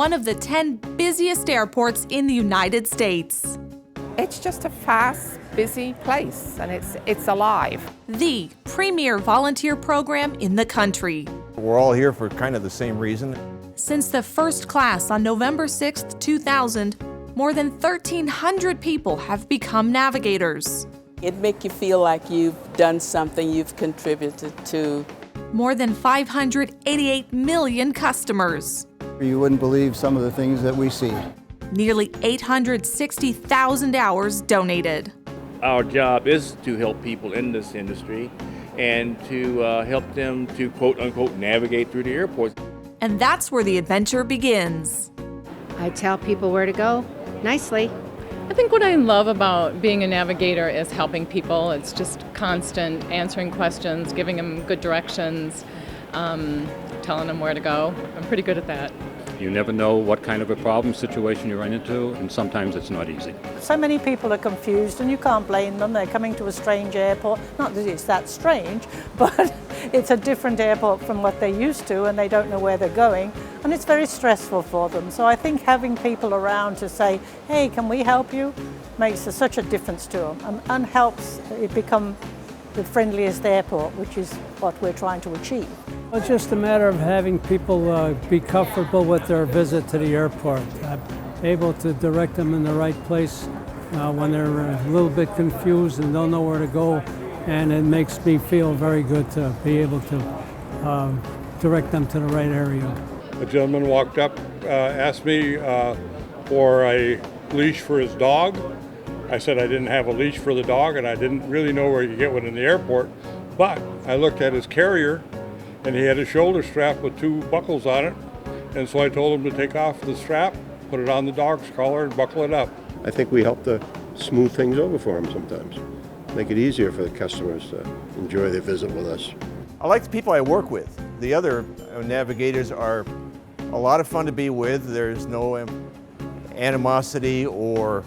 one of the 10 busiest airports in the United States. It's just a fast, busy place, and it's alive. The premier volunteer program in the country. We're all here for kind of the same reason. Since the first class on November 6, 2000, more than 1,300 people have become navigators. It makes you feel like you've done something, you've contributed to. More than 588 million customers. You wouldn't believe some of the things that we see. Nearly 860,000 hours donated. Our job is to help people in this industry and to help them to quote-unquote navigate through the airports. And that's where the adventure begins. I tell people where to go nicely. I think what I love about being a navigator is helping people. It's just constant answering questions, giving them good directions, telling them where to go. I'm pretty good at that. You never know what kind of a problem situation you run into, and sometimes it's not easy. So many people are confused, and you can't blame them. They're coming to a strange airport. Not that it's that strange, but it's a different airport from what they're used to, and they don't know where they're going, and it's very stressful for them. So I think having people around to say, hey, can we help you, makes such a difference to them, and helps it become the friendliest airport, which is what we're trying to achieve. It's just a matter of having people be comfortable with their visit to the airport. I'm able to direct them in the right place when they're a little bit confused and don't know where to go, and it makes me feel very good to be able to direct them to the right area. A gentleman walked up, asked me for a leash for his dog. I said I didn't have a leash for the dog, and I didn't really know where you get one in the airport, but I looked at his carrier, and he had a shoulder strap with 2 buckles on it, and so I told him to take off the strap, put it on the dog's collar, and buckle it up. I think we help to smooth things over for them sometimes, make it easier for the customers to enjoy their visit with us. I like the people I work with. The other navigators are a lot of fun to be with. There's no animosity or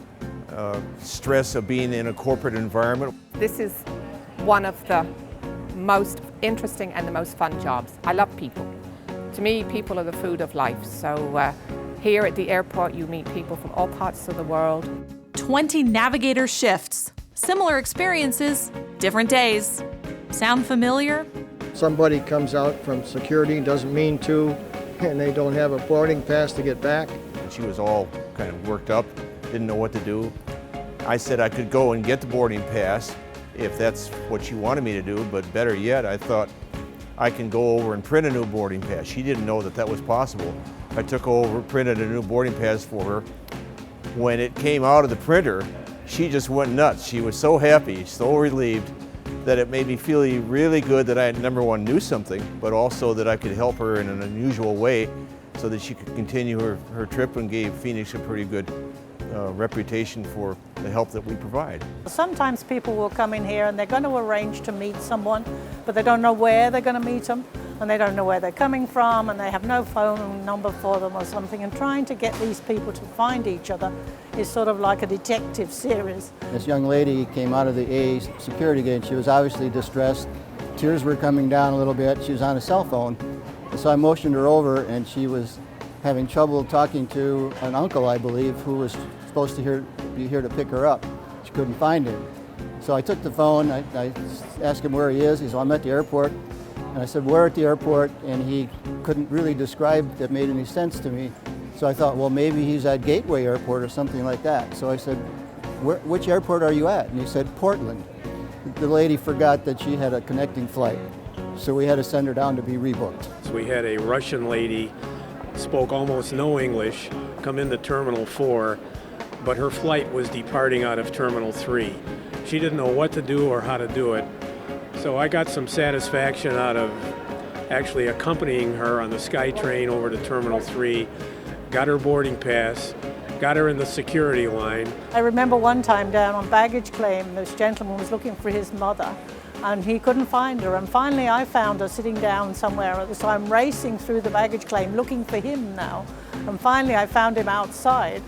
stress of being in a corporate environment. This is one of the most interesting and the most fun jobs. I love people. To me, people are the food of life. So here at the airport, you meet people from all parts of the world. 20 navigator shifts, similar experiences, different days. Sound familiar? Somebody comes out from security, doesn't mean to, and they don't have a boarding pass to get back. She was all kind of worked up, didn't know what to do. I said I could go and get the boarding pass if that's what she wanted me to do, but better yet, I thought I can go over and print a new boarding pass. She didn't know that that was possible. I took over, printed a new boarding pass for her. When it came out of the printer, she just went nuts. She was so happy, so relieved, that it made me feel really good that I, number one, knew something, but also that I could help her in an unusual way so that she could continue her trip, and gave Phoenix a pretty good reputation for the help that we provide. Sometimes people will come in here and they're going to arrange to meet someone, but they don't know where they're going to meet them, and they don't know where they're coming from, and they have no phone number for them or something, and trying to get these people to find each other is sort of like a detective series. This young lady came out of the A security gate. She was obviously distressed. Tears were coming down a little bit. She was on a cell phone. And so I motioned her over, and she was having trouble talking to an uncle, I believe, who was supposed to be here to pick her up. She couldn't find him. So I took the phone, I asked him where he is. He said, I'm at the airport. And I said, we're at the airport, and he couldn't really describe that made any sense to me. So I thought, well, maybe he's at Gateway Airport or something like that. So I said, which airport are you at? And he said, Portland. The lady forgot that she had a connecting flight, so we had to send her down to be rebooked. So we had a Russian lady, spoke almost no English, come into Terminal 4, but her flight was departing out of Terminal 3. She didn't know what to do or how to do it. So I got some satisfaction out of actually accompanying her on the SkyTrain over to Terminal 3, got her boarding pass, got her in the security line. I remember one time down on baggage claim, this gentleman was looking for his mother, and he couldn't find her, and finally I found her sitting down somewhere. So I'm racing through the baggage claim looking for him now, and finally I found him outside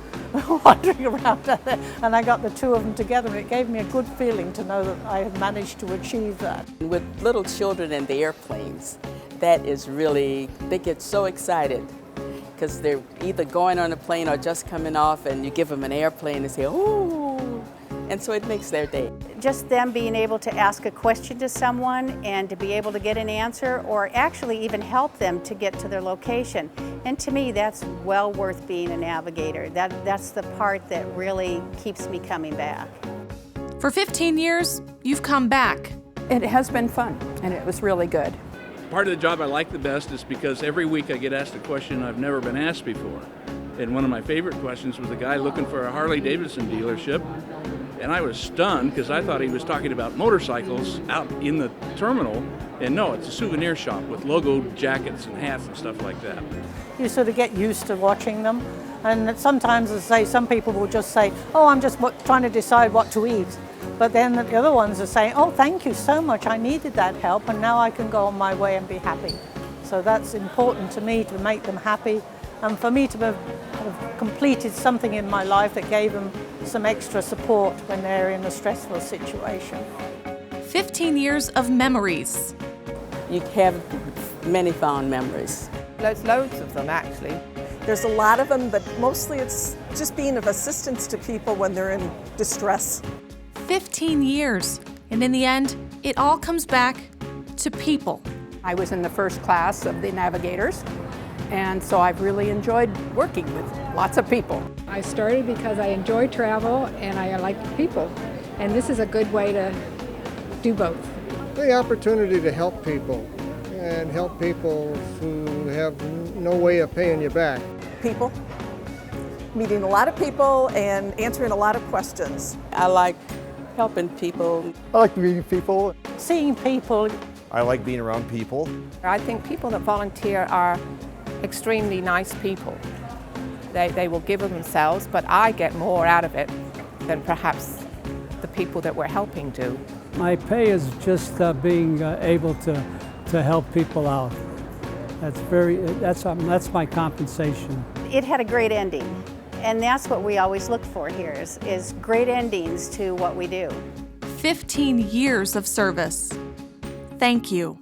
wandering around there, and I got the two of them together, and it gave me a good feeling to know that I had managed to achieve that. With little children in the airplanes, that is really, they get so excited. because they're either going on a plane or just coming off, and you give them an airplane and say, "Oh," and so it makes their day. Just them being able to ask a question to someone and to be able to get an answer, or actually even help them to get to their location. And to me, that's well worth being a navigator. That's the part that really keeps me coming back. For 15 years, you've come back. It has been fun, and it was really good. Part of the job I like the best is because every week I get asked a question I've never been asked before. And one of my favorite questions was a guy looking for a Harley-Davidson dealership. And I was stunned because I thought he was talking about motorcycles out in the terminal. And no, it's a souvenir shop with logo jackets and hats and stuff like that. You sort of get used to watching them. And sometimes, as I say, some people will just say, "Oh, I'm just trying to decide what to eat." But then the other ones are saying, "Oh, thank you so much. I needed that help, and now I can go on my way and be happy." So that's important to me, to make them happy, and for me to have completed something in my life that gave them some extra support when they're in a stressful situation. 15 years of memories. You have many fond memories. There's loads of them, actually. There's a lot of them, but mostly it's just being of assistance to people when they're in distress. 15 years. And in the end, it all comes back to people. I was in the first class of the navigators, and so I've really enjoyed working with lots of people. I started because I enjoy travel and I like people, and this is a good way to do both. The opportunity to help people, and help people who have no way of paying you back. People, meeting a lot of people and answering a lot of questions. I like helping people. I like meeting people. Seeing people. I like being around people. I think people that volunteer are extremely nice people. They will give of themselves, but I get more out of it than perhaps the people that we're helping do. My pay is just being able to help people out. That's my compensation. It had a great ending, and that's what we always look for here is great endings to what we do. 15 years of service. Thank you.